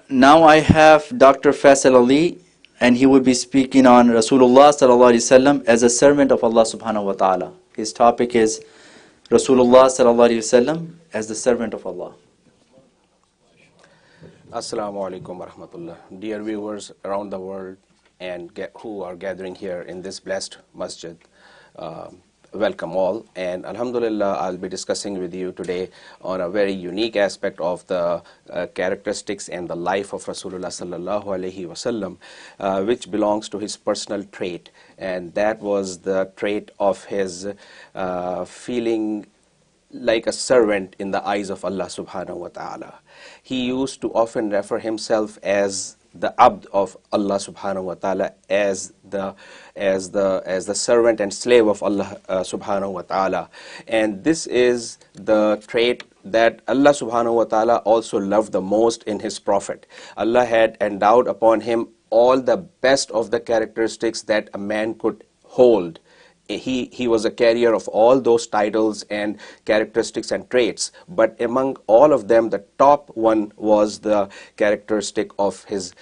Now I have Dr. Faisal Ali, and he will be speaking on Rasulullah sallallahu alaihi wasallam as a servant of Allah subhanahu wa ta'ala. His topic is Rasulullah sallallahu alaihi wasallam as the servant of Allah. Assalamu alaikum wa rahmatullah. Dear viewers around the world and who are gathering here in this blessed masjid, welcome all. And alhamdulillah, I'll be discussing with you today on a very unique aspect of the characteristics and the life of Rasulullah sallallahu alaihi wasallam, which belongs to his personal trait, and that was the trait of his feeling like a servant in the eyes of Allah subhanahu wa ta'ala. He used to often refer himself as the abd of Allah subhanahu wa ta'ala, as the servant and slave of Allah subhanahu wa ta'ala. And this is the trait that Allah subhanahu wa ta'ala also loved the most in his prophet. Allah had endowed upon him all the best of the characteristics that a man could hold. He was a carrier of all those titles and characteristics and traits, but among all of them, the top one was the characteristic of his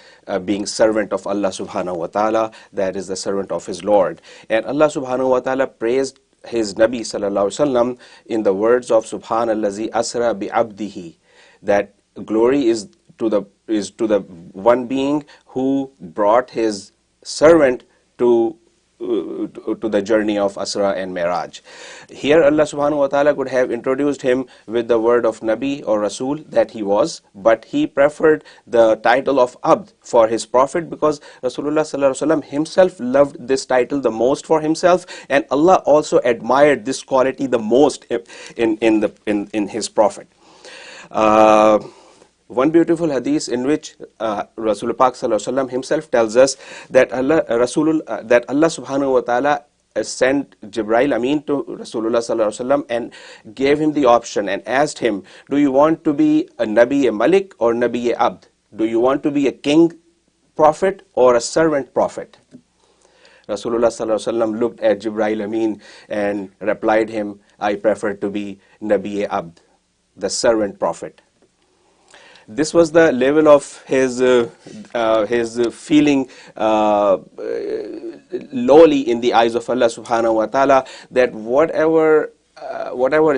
being servant of Allah subhanahu wa ta'ala, that is the servant of his Lord. And Allah subhanahu wa ta'ala praised his Nabi sallallahu alaihi wasallam in the words of Subhanallazi asra bi abdihi, that glory is to the one being who brought his servant to the journey of Asra and Miraj. Here Allah subhanahu wa ta'ala could have introduced him with the word of Nabi or Rasul that he was, but he preferred the title of Abd for his prophet because Rasulullah sallallahu alaihi wasallam himself loved this title the most for himself, and Allah also admired this quality the most in his prophet. One beautiful hadith in which Rasul Pak sallallahu alaihi wasallam himself tells us that Allah subhanahu wa ta'ala sent Jibreel Amin to Rasulullah sallallahu alaihi wasallam and gave him the option and asked him, do you want to be a Nabi, a Malik, or Nabi, a Abd? Do you want to be a king prophet or a servant prophet? Rasulullah sallallahu alaihi wasallam looked at Jibreel Amin and replied him, I prefer to be Nabi, a Abd, the servant prophet. This was the level of his feeling lowly in the eyes of Allah subhanahu wa ta'ala, that whatever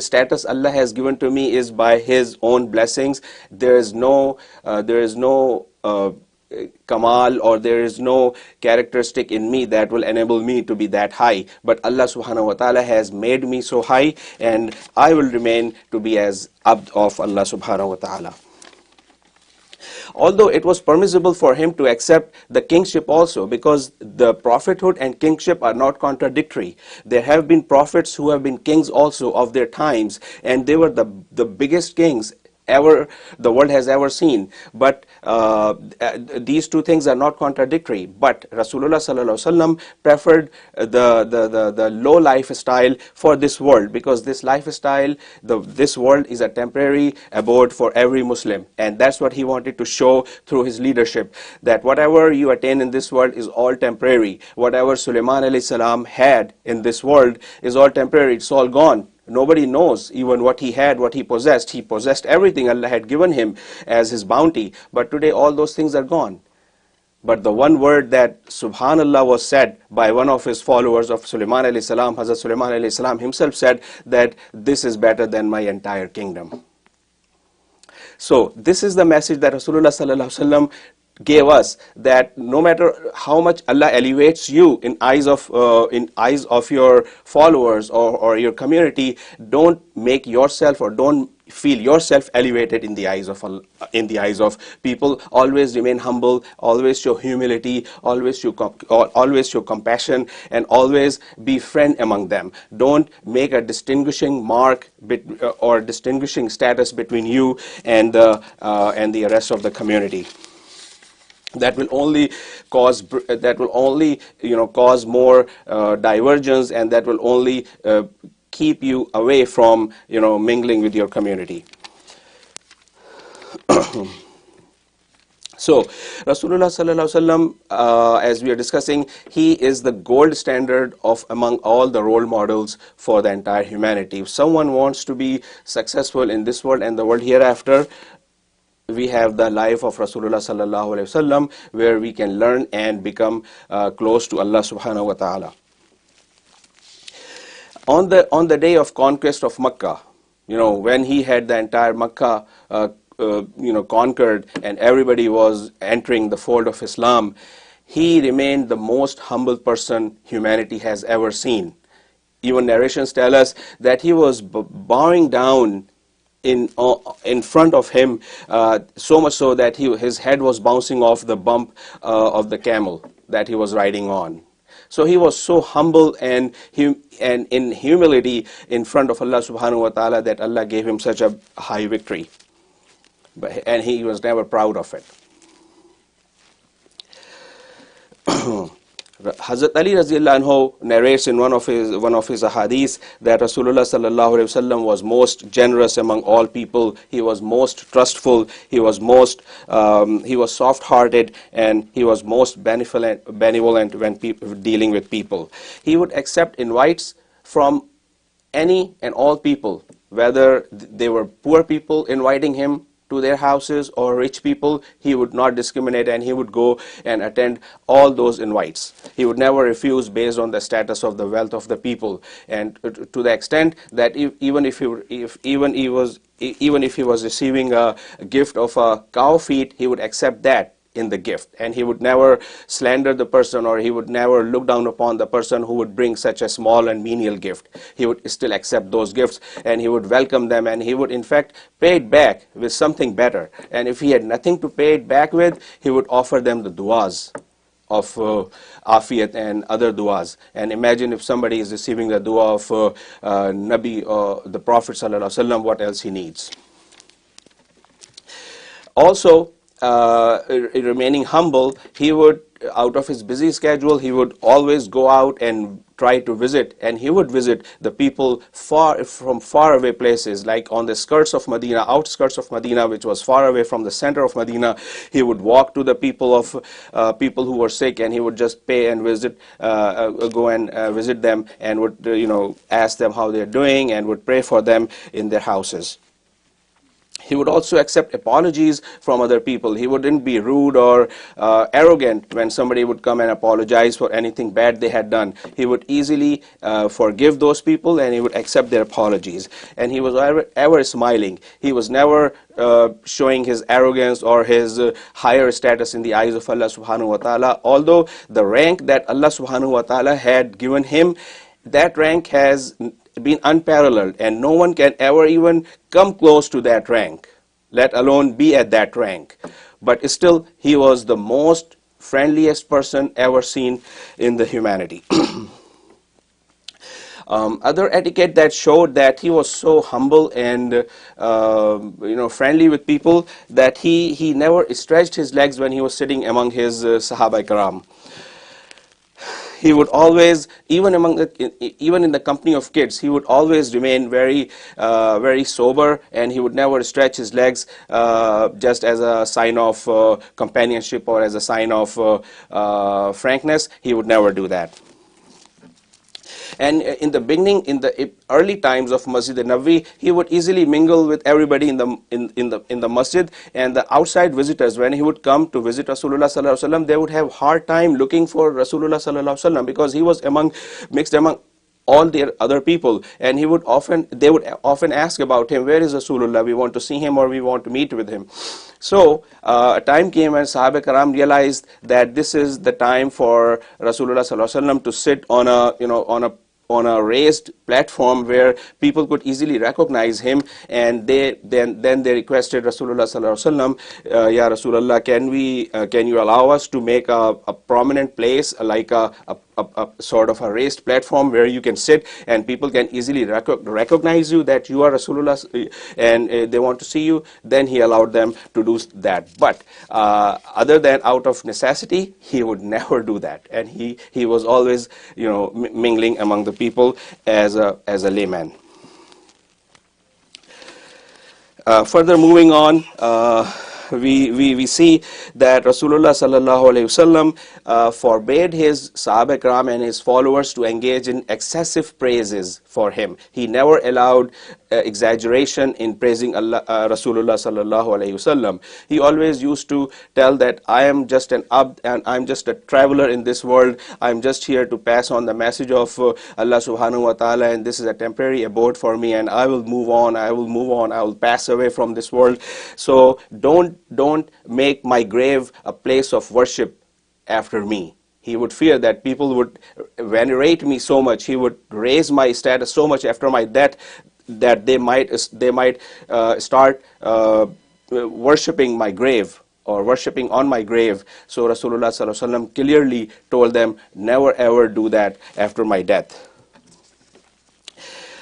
status Allah has given to me is by his own blessings. There is no kamal, or there is no characteristic in me that will enable me to be that high, but Allah subhanahu wa ta'ala has made me so high, and I will remain to be as abd of Allah subhanahu wa ta'ala. Although it was permissible for him to accept the kingship also, because the prophethood and kingship are not contradictory. There have been prophets who have been kings also of their times, and they were the biggest kings ever the world has ever seen. But these two things are not contradictory. But Rasulullah sallallahu alaihi wasallam preferred the low lifestyle for this world, because this lifestyle, this world is a temporary abode for every Muslim, and that's what he wanted to show through his leadership, that whatever you attain in this world is all temporary. Whatever Sulaiman alayhi salam had in this world is all temporary. It's all gone. Nobody knows even what he had, what he possessed. He possessed everything Allah had given him as his bounty. But today all those things are gone. But the one word that Subhanallah was said by one of his followers of Sulaiman alayhi salam, Hazrat Sulaiman alayhi salam himself said that this is better than my entire kingdom. So this is the message that Rasulullah sallallahu alaihi wasallam gave us, that no matter how much Allah elevates you in eyes of your followers or your community, don't make yourself or don't feel yourself elevated in the eyes of people. Always remain humble, always show humility, always show compassion, and always be friend among them. Don't make a distinguishing mark or distinguishing status between you and the rest of the community. That will only cause more divergence, and that will only keep you away from mingling with your community. So Rasulullah sallallahu alaihi wasallam, as we are discussing, he is the gold standard of among all the role models for the entire humanity. If someone wants to be successful in this world and the world hereafter, we have the life of Rasulullah sallallahu alaihi wasallam, where we can learn and become close to Allah subhanahu wa ta'ala. On the day of conquest of Makkah, when he had the entire Makkah conquered and everybody was entering the fold of Islam, he remained the most humble person humanity has ever seen. Even narrations tell us that he was bowing down in front of him, so much so that his head was bouncing off the bump of the camel that he was riding on. So he was so humble and in humility in front of Allah subhanahu wa ta'ala that Allah gave him such a high victory. And he was never proud of it. Hazrat Ali radiallahu anhu narrates in one of his ahadith that Rasulullah sallallahu alaihi wasallam was most generous among all people. He was most trustful. He was soft-hearted, and he was most benevolent when dealing with people. He would accept invites from any and all people, whether they were poor people inviting him to their houses or rich people. He would not discriminate, and he would go and attend all those invites. He would never refuse based on the status of the wealth of the people, and to the extent that even if he was receiving a gift of a cow feet, he would accept that in the gift, and he would never slander the person, or he would never look down upon the person who would bring such a small and menial gift. He would still accept those gifts, and he would welcome them, and he would in fact pay it back with something better. And if he had nothing to pay it back with, he would offer them the du'as of afiyat and other du'as. And imagine if somebody is receiving the du'a of Nabi or the Prophet sallallahu alaihi wasallam, what else he needs. Also, remaining humble, he would, out of his busy schedule, he would always go out and try to visit, and he would visit the people from far away places, like on the skirts of Medina, outskirts of Medina, which was far away from the center of Medina. He would walk to the people who were sick, and he would just pay and go and visit them, and would ask them how they're doing, and would pray for them in their houses. He would also accept apologies from other people. He wouldn't be rude or arrogant when somebody would come and apologize for anything bad they had done. He would easily forgive those people, and he would accept their apologies. And he was ever smiling. He was never showing his arrogance or his higher status in the eyes of Allah subhanahu wa ta'ala. Although the rank that Allah subhanahu wa ta'ala had given him, that rank has been unparalleled, and no one can ever even come close to that rank, let alone be at that rank. But still, he was the most friendliest person ever seen in the humanity. Other etiquette that showed that he was so humble and friendly with people, that he never stretched his legs when he was sitting among his Sahaba Ikram. He would always, even in the company of kids, he would always remain very sober, and he would never stretch his legs just as a sign of companionship or as a sign of frankness. He would never do that. And in the beginning, in the early times of Masjid al-Nabawi, he would easily mingle with everybody in the masjid, and the outside visitors, when he would come to visit Rasulullah sallallahu alaihi wasallam, they would have hard time looking for Rasulullah sallallahu alaihi wasallam, because he was mixed among all their other people, and they would often ask about him, where is Rasulullah? We want to see him, or we want to meet with him. So a time came when Sahaba Karam realized that this is the time for Rasulullah sallallahu alaihi wasallam to sit on a raised platform where people could easily recognize him, and then they requested Rasulullah sallallahu alaihi wasallam, Ya Rasulullah, can you allow us to make a prominent place, like a sort of a raised platform where you can sit and people can easily recognize you that you are Rasulullah, and they want to see you. Then he allowed them to do that. But other than out of necessity, he would never do that, and he was always mingling among the people as a layman. Further moving on, we see that Rasulullah sallallahu alaihi wasallam forbade his Sahaba Ikram and his followers to engage in excessive praises for him. He never allowed exaggeration in praising Allah, Rasulullah sallallahu alaihi wasallam. He always used to tell that I am just an abd and I'm just a traveler in this world. I'm just here to pass on the message of Allah subhanahu wa ta'ala, and this is a temporary abode for me, and I will move on, I will move on, I will pass away from this world. So don't make my grave a place of worship after me. He would fear that people would venerate me so much, he would raise my status so much after my death that they might start worshipping my grave or worshipping on my grave. So Rasulullah sallallahu alaihi wasallam clearly told them, never ever do that after my death.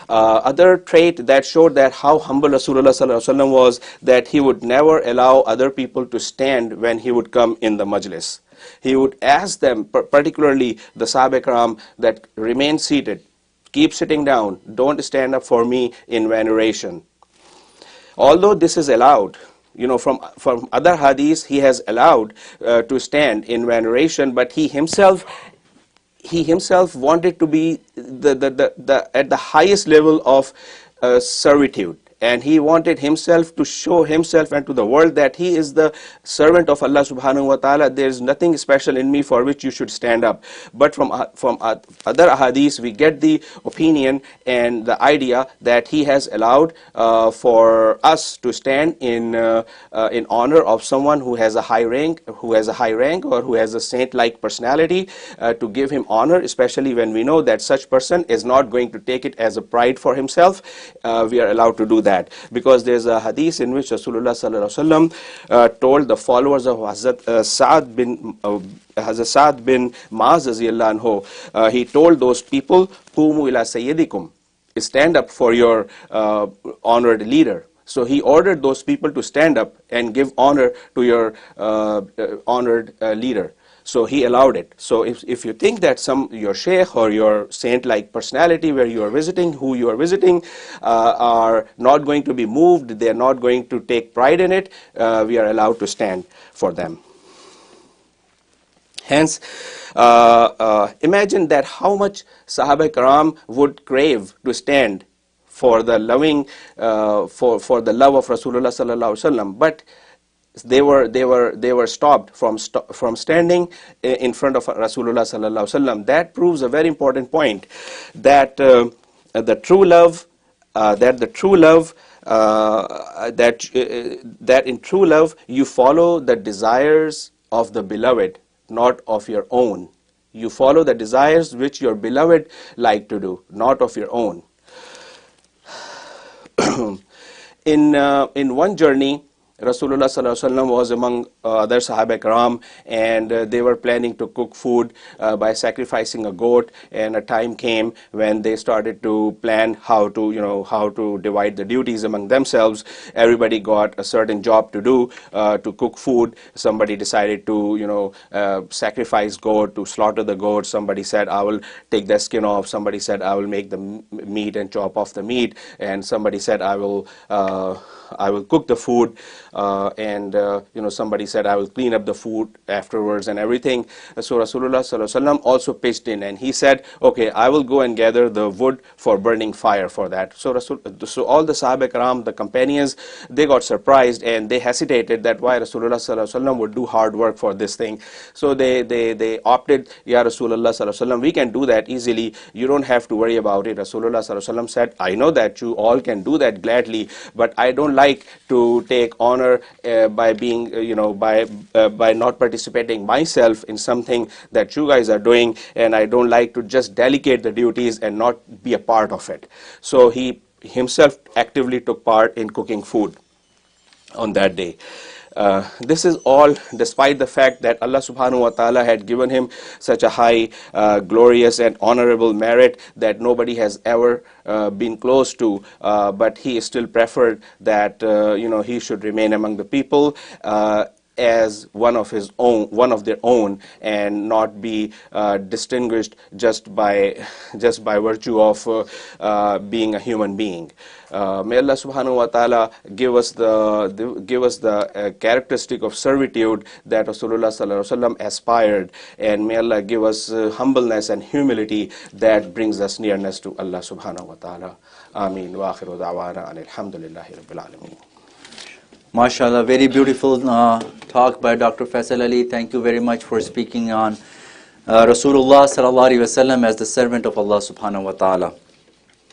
Other trait that showed that how humble Rasulullah sallallahu alaihi wasallam was, that he would never allow other people to stand when he would come in the majlis. He would ask them, particularly the Sahaba Ikram, that remain seated, keep sitting down, don't stand up for me in veneration. Although this is allowed, from other hadiths, he has allowed to stand in veneration, but he himself wanted to be at the highest level of servitude. And he wanted himself to show himself and to the world that he is the servant of Allah subhanahu wa ta'ala. There is nothing special in me for which you should stand up. But from other ahadith, we get the opinion and the idea that he has allowed for us to stand in honor of someone who has a high rank, or who has a saint-like personality, to give him honor, especially when we know that such person is not going to take it as a pride for himself. We are allowed to do that, because there's a hadith in which Rasulullah sallallahu alaihi wasallam told the followers of Hazrat Sa'd bin Muaz radiyallahu anhu, he told those people, "Qumu ila sayyidikum," stand up for your honored leader. So he ordered those people to stand up and give honor to your honored leader. So he allowed it. So if you think that your sheikh or your saint-like personality who you are visiting, are not going to be moved, they are not going to take pride in it, we are allowed to stand for them. Hence, imagine that how much Sahaba Ikram would crave to stand for the loving, for the love of Rasulullah sallallahu alaihi wasallam, but they were stopped from standing in front of Rasulullah sallallahu alaihi wasallam. That proves a very important point, that the true love, that in true love you follow the desires of the beloved, not of your own. You follow the desires which your beloved like to do, not of your own. In one journey, Rasulullah sallallahu alaihi wasallam was among other Sahaba Ikram, and they were planning to cook food by sacrificing a goat. And a time came when they started to plan how to divide the duties among themselves. Everybody got a certain job to do, to cook food. Somebody decided to sacrifice goat, to slaughter the goat. Somebody said, I will take the skin off. Somebody said, I will make the meat and chop off the meat. And somebody said, I will cook the food, and somebody said, I will clean up the food afterwards and everything. So Rasulullah sallallahu alaihi wasallam also pitched in, and he said, okay, I will go and gather the wood for burning fire for that. So all the Sahaba Ikram, the companions, they got surprised and they hesitated that why Rasulullah sallallahu alaihi wasallam would do hard work for this thing. So they opted, Ya Rasulullah sallallahu alaihi wasallam, we can do that easily. You don't have to worry about it. Rasulullah sallallahu alaihi wasallam said, I know that you all can do that gladly, but I don't like to take honor by being, by not participating myself in something that you guys are doing, and I don't like to just delegate the duties and not be a part of it. So he himself actively took part in cooking food on that day. This is all despite the fact that Allah subhanahu wa ta'ala had given him such a high, glorious and honorable merit that nobody has ever been close to, but he still preferred that he should remain among the people. as one of their own, and not be distinguished just by virtue of being a human being. May Allah subhanahu wa ta'ala give us the characteristic of servitude that Rasulullah sallallahu alaihi wasallam aspired, and may Allah give us humbleness and humility that brings us nearness to Allah subhanahu wa ta'ala. Ameen wa akhiru da'wana alhamdulillahi rabbil alameen. MashaAllah, very beautiful talk by Dr. Faisal Ali. Thank you very much for speaking on Rasulullah sallallahu alaihi wasallam as the servant of Allah subhanahu wa ta'ala.